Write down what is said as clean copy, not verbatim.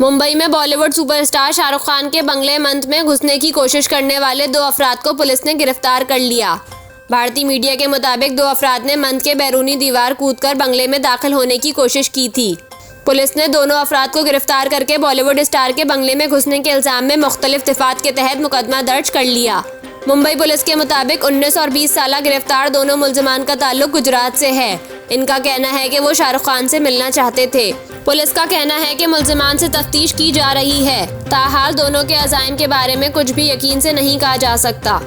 मुंबई में बॉलीवुड सुपरस्टार शाहरुख खान के बंगले मंच में घुसने की कोशिश करने वाले 2 अफराद को पुलिस ने गिरफ्तार कर लिया। भारतीय मीडिया के मुताबिक 2 अफराद ने मंच के बैरूनी दीवार कूदकर बंगले में दाखिल होने की कोशिश की थी। पुलिस ने दोनों अफराद को गिरफ्तार करके बॉलीवुड स्टार के बंगले में घुसने के इल्जाम में मुख्तलिफ दफात के तहत मुकदमा दर्ज कर लिया। मुंबई पुलिस के मुताबिक 19 और 20 साल गिरफ्तार दोनों मुलजमान का ताल्लुक गुजरात से है। इनका कहना है कि वो शाहरुख खान से मिलना चाहते थे। पुलिस का कहना है कि मुलजमान से तफ्तीश की जा रही है। ताहाल दोनों के अज़ाइम के बारे में कुछ भी यकीन से नहीं कहा जा सकता।